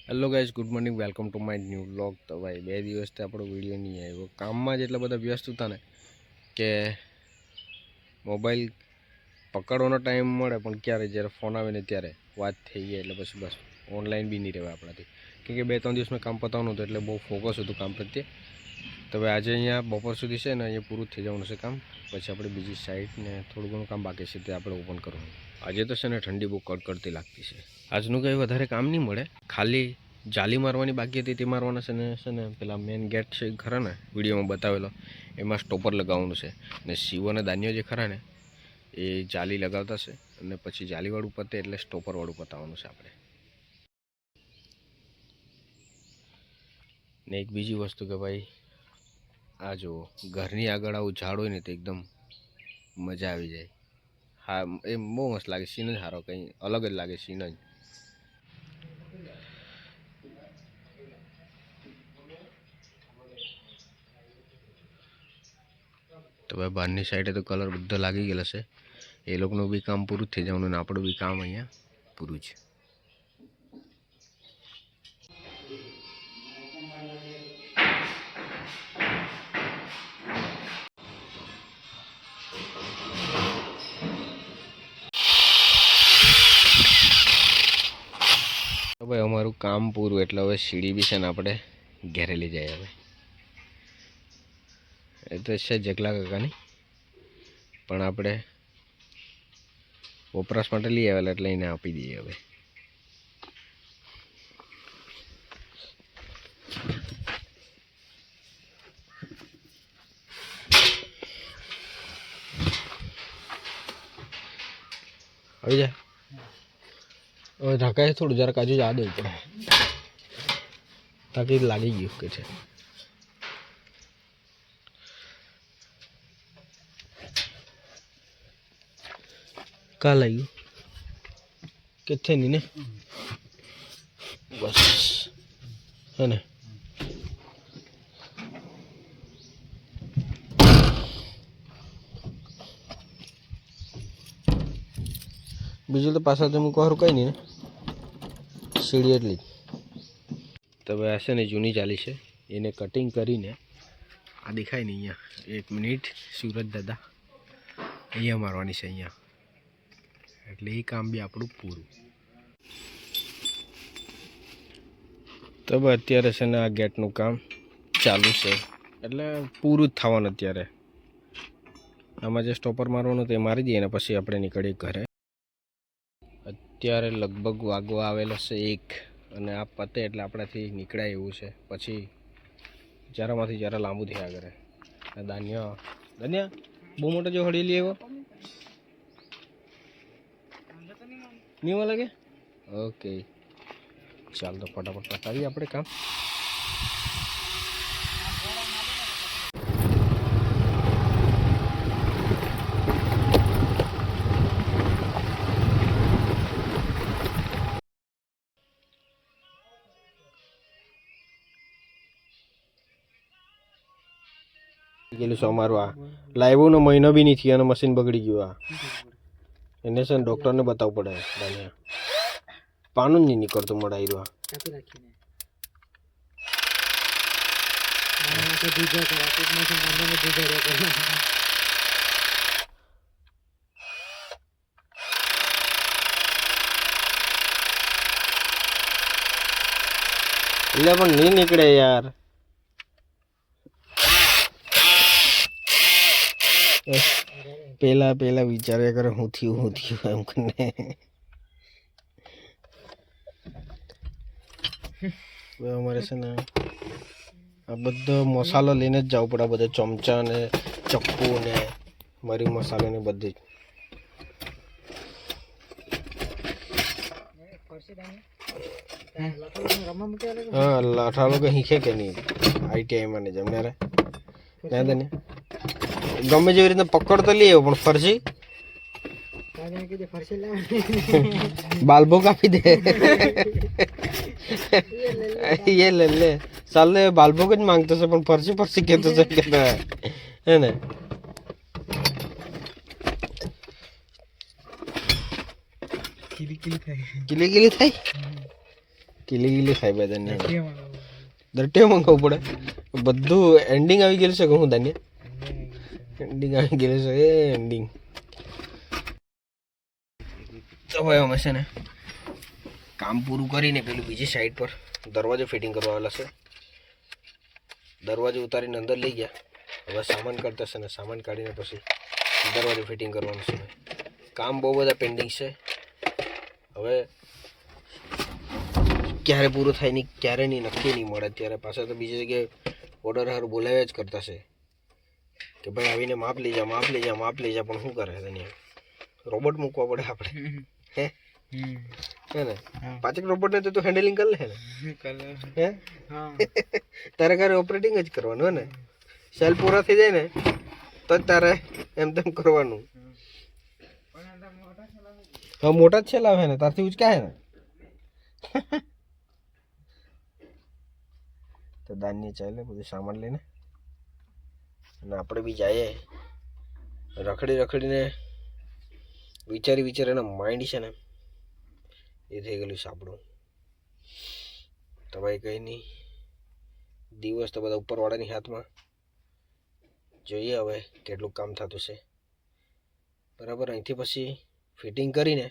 Hello guys, good morning, welcome to my new vlog. તો ભાઈ 2 દિવસથી આપણો વિડીયો નહીં આવ્યો. કામમાં જ એટલા બધા વ્યસ્ત હતા ને કે મોબાઈલ પકડવાનો ટાઈમ મળે પણ ક્યારે જ્યારે ફોન આવે ને ત્યારે વાત થઈ ગઈ એટલે પછી બસ ઓનલાઈન બી નહીં રહેવાય આપણાથી. કેમ કે 2-3 દિવસમાં કામ પતાવવાનું હતું એટલે બહુ ફોકસ હતું કામ પ્રત્યે. તો હવે આજે અહીંયા બપોર સુધી છે ને અહીંયા પૂરું થઈ જવાનું છે કામ. પછી આપણે બીજી સાઈડ ને થોડું ઘણું કામ બાકી છે તે આપણે ઓપન કરવાનું. આજે તો છે ને ઠંડી બહુ કડકડતી લાગતી છે. આજનું કંઈ વધારે કામ નહીં મળે, ખાલી જાલી મારવાની બાકી હતી તે મારવાના છે ને પેલા મેન ગેટ છે ખરા ને વિડીયોમાં બતાવેલો એમાં સ્ટોપર લગાવવાનું છે ને શિવ અને દાનિયો જે ખરા ને એ જાલી લગાવતા છે અને પછી જાલીવાળું પતે એટલે સ્ટોપરવાળું પતાવવાનું છે આપણે. ને એક બીજી વસ્તુ કે ભાઈ આ જો ઘરની આગળ આવું ઝાડ હોય ને તો એકદમ મજા આવી જાય. હા, એ બહુ મસ્ત લાગે, સીન જ સારો, કંઈ અલગ જ લાગે સીન જ. તો ભાઈ બહારની સાઈડે તો કલર બધો લાગી ગયેલો છે. એ લોકોનું બી કામ પૂરું થઈ જવાનું ને આપણું બી કામ અહીંયા પૂરું છે. તો ભાઈ અમારું કામ પૂરું એટલે હવે સીડી બી છે ને આપણે ઘેરે લઈ જાય. હવે એ તો છે જગલા કાકાની, પણ આપણે વપરાશ માટે લઈ આવેલા એટલે એને આપી દઈએ. હવે આવી જાય હવે ઢાંકાય થોડું જરાક આજુ જ આ દેવું પડે તાકી લાગી ગયું કે છે. કા લાગ્યું કે નહીં ને બસ હે ને. બીજું તો પાછા તો હું કહું કંઈ નહીં ને સીડી એટલી જ. તો હવે આ છે ને જૂની ચાલી છે એને કટિંગ કરીને આ દેખાય ને અહીંયા 1 મિનિટ સુરત દાદા અહીંયા મારવાની છે અહીંયા, એટલે એ કામ બી આપણું પૂરું. તો ભાઈ અત્યારે છે ને આ ગેટનું કામ ચાલુ છે એટલે પૂરું જ થવાનું. અત્યારે આમાં જે સ્ટોપર મારવાનું તે મારી દઈએ ને પછી આપણે નીકળીએ ઘરે. અત્યારે લગભગ વાગવા આવેલો છે 1 અને આ પતે એટલે આપણાથી નીકળાય એવું છે. પછી જરામાંથી જરા લાંબુ થયા કરે. દાનિયા બહુ મોટો જો હળેલી એવો નહીં લાગે. ઓકે ચાલ તો ફટાફટ પતાવીએ આપણે કામ. ગયેલું છે અમારું આ લાવ્યું ને મહિનો બી નહીં થયો અને મશીન બગડી ગયું. આ એને છે ને ડૉક્ટરને બતાવવું પડે. દાનિયા પાનું જ નહીં નીકળતું મળાયું. એટલે પણ નહીં નીકળે યાર. પેલા વિચાર્યા કરે હું થયું એમ કરીને. અમારે છે ને આ બધો મસાલો લઈને જ જવું પડે, બધો ચમચા ને ચપ્પુ ને મરી મસાલો ને બધી જ. હા, લાઠા લોકો શીખે કે નહીં ITI ને જમનારે ના દે ને ગમે જેવી રીતના પકડ તો લઈ આવ્યો પણ ફરસી બાલબો કાપી દે. ये ले साले बालबो જ માંગતો છે પણ ફરસી કહેતો છે કે હે ને. કિલી થાય કિલી થાય ધાન્ય દરટીઓ મંગાવવું પડે બધું એન્ડિંગ આવી ગયેલું છે કે હું ધાન્ય એન્ડિંગ આવી ગયેલું છે એન્ડિંગ તો ભાઈ અમે છે ને કામ પૂરું કરીને પેલું બીજી સાઈડ પર દરવાજો ફિટિંગ કરવા આવેલા છે દરવાજો ઉતારીને અંદર લઈ ગયા હવે સામાન કાઢતા છે ને સામાન કાઢીને પછી દરવાજો ફિટિંગ કરવાનું છે કામ બહુ બધા પેન્ડિંગ છે હવે ક્યારે પૂરું થાય નહીં ક્યારે નહીં નક્કી નહીં મળે ત્યારે પાછા તો બીજી જગ્યાએ ઓર્ડર હારું બોલાવ્યા જ કરતા છે કે ભાઈ આવીને માપ લઈ જા પણ શું કરે તને રોબોટ મૂકવા પડે આપણે હે હે ને પાછળ રોબોટને તો તું હેન્ડલિંગ કરી લે હે તારે ઘરે ઓપરેટિંગ જ કરવાનું હે ને સેલ પૂરા થઈ જાય ને તો જ તારે એમ તેમ કરવાનું હા મોટા જ છે લાવે ને તારથી ઉચકા હે ને તો દાન્ય ચાલે બધું સામાન લઈને અને આપણે બી જઈએ રખડીને વિચારીને માઇન્ડ છે ને એ થઈ ગયેલું છે આપણું તો ભાઈ કંઈ નહીં દિવસ તો બધા ઉપરવાળાની હાથમાં જોઈએ હવે કેટલું કામ થતું છે બરાબર અહીંથી પછી ફિટિંગ કરીને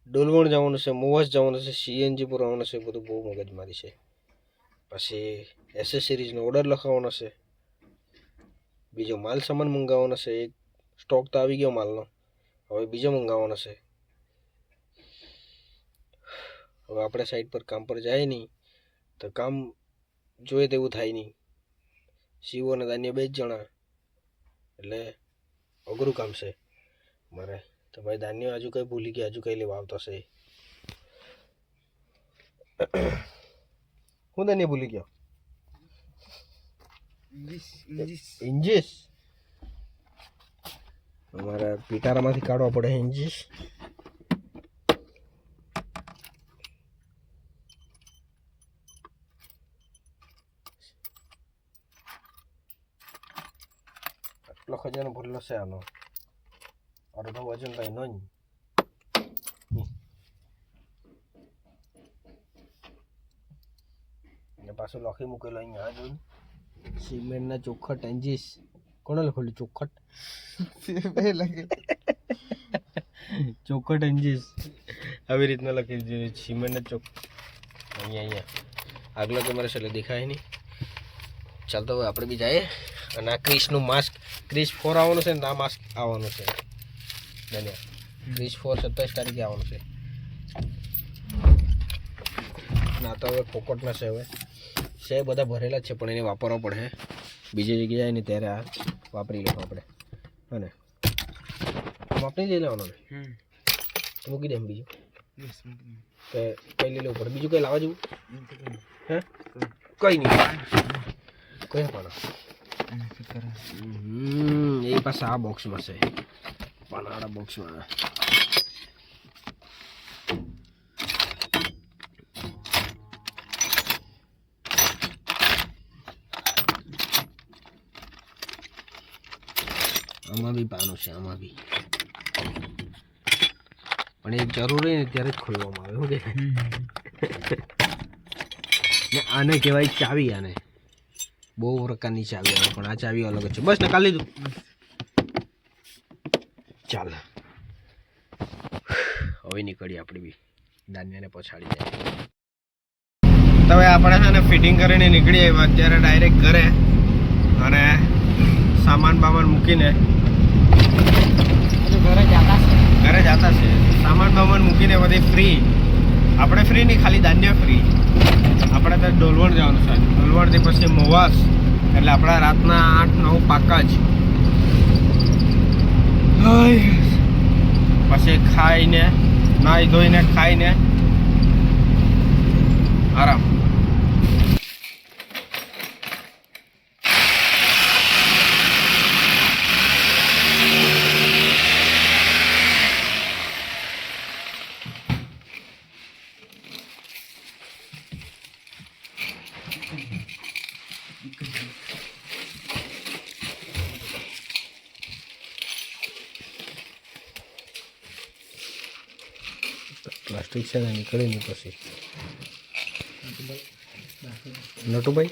ડોલવણ જવાનું છે મોવાસ જવાનું છે સીએનજી પુરાવાનું છે બધું બહુ મગજમારી છે પછી એસેસરીઝનો ઓર્ડર લખાવવાનો છે બીજો માલ સામાન મંગાવવાનો છે એક સ્ટોક તો આવી ગયો માલનો હવે બીજો મંગાવવાનો છે હવે આપણે સાઈડ પર કામ પર જાય નહીં તો કામ જોઈએ તેવું થાય નહીં શિવો અને દાન્ય 2 જણા એટલે અઘરું કામ છે મારે તો ભાઈ દાન્ય હજુ કંઈ ભૂલી ગયા હજુ કંઈ લેવા આવતો છે હું દાન્ય ભૂલી ગયો ઇન્જીસ અમારા પિટારામાંથી કાઢવા પડે ઇન્જીસ આટલો ખજાનો ભરેલો છે આનો અડધો વજન તો એનો જ ને પાછું લખી મૂકેલો અહીંયા જોઈને સિમેન્ટના ચોખટ એન્જીસ કોણે લખેલું ચોખટ ચોખટ એન્જીસ આવી રીતના લખી દીધું સિમેન્ટના ચોખ અહીંયા આગલો કેમેરા છે એટલે દેખાય નહીં ચાલતો હવે આપણે બી જઈએ અને આ ક્રિસનું માસ્ક ક્રિસ 4 આવવાનું છે ને આ માસ્ક આવવાનું છે ધન્યવાદ ક્રિસ 4 27 તારીખે આવવાનું છે ના તો હવે ફોકટના છે હવે છે બધા ભરેલા જ છે પણ એને વાપરવા પડે બીજી જગ્યાએ જાય ને ત્યારે આ વાપરી લેવું આપણે અને આપણે લઈ લેવાનું ને મૂકી દે બીજું કે કંઈ લઈ લેવું પડે બીજું કંઈ લાવવા જેવું હે કંઈ નહીં કયા પણ એ પાછા આ બોક્સમાં છે પાનાળા બોક્સમાં આમાં બી પાનું છે આમાં બી પણ એ જરૂરી ને ત્યારે જ ખોલવામાં આવે શું કે આને કહેવાય ચાવી આને બહુ પ્રકારની ચાવી આવે પણ આ ચાવી અલગ છે બસ ને કાઢી લીધું ચાલ હવે નીકળી આપણે બી દાન્યાને પછાડી જાય તો હવે આપણે છે ને ફિટિંગ કરીને નીકળી આવ્યા અત્યારે ડાયરેક્ટ ઘરે અને સામાન બામાન મૂકીને ઘરે જતા છે સામાન બામાન મૂકીને બધી ફ્રી આપણે ફ્રી નહીં ખાલી દાન્ય ફ્રી આપણે ત્યાં ડોલવણ જવાનું છે ડોલવણથી પછી મોવાસ એટલે આપણા રાતના 8-9 પાકા જ પછી ખાઈને નાહી ધોઈને ખાઈને આરામ પ્લાસ્ટિક છે ને નીકળે નહીં પછી નટુભાઈ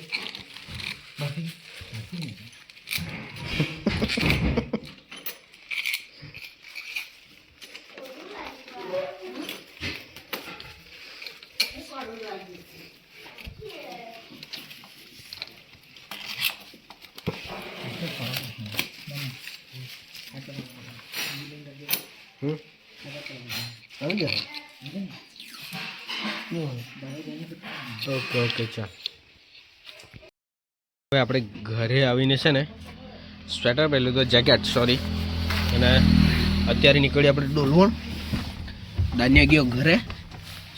ઓકે ઓકે ચાલ હવે આપણે ઘરે આવીને છે ને સ્વેટર પહેર્યું તો જેકેટ સોરી અને અત્યારે નીકળી આપણે ડોલવણ દાનિયા ગયો ઘરે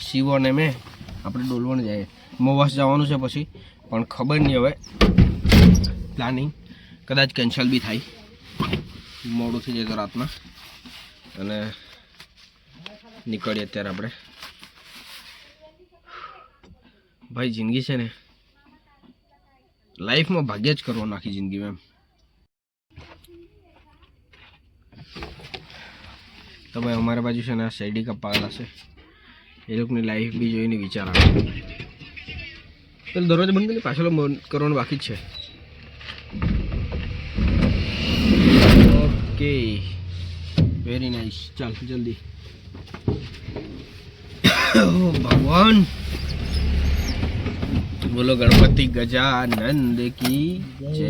શિવો અને મેં આપણે ડોલવણ જઈએ મોવાસ જવાનું છે પછી પણ ખબર નહીં હવે પ્લાનિંગ કદાચ કેન્સલ બી થાય મોડું થઈ જાય તો રાતના અને નીકળીએ અત્યારે આપણે ભાઈ જિંદગી છે ને લાઈફમાં ભાગ્ય જ કરવાનું આખી જિંદગીમાં એમ તો ભાઈ અમારા બાજુ છે ને આ શેરડી કપાયેલા છે એ લોકોની લાઈફ બી જોઈને વિચાર આવે તો દરવાજો બંધ કરી પાછળ બંધ કરવાનું બાકી જ છે ઓકે વેરી નાઇસ ચાલ જલ્દી ભગવાન બોલો ગણપતિ ગજાનંદ કી જય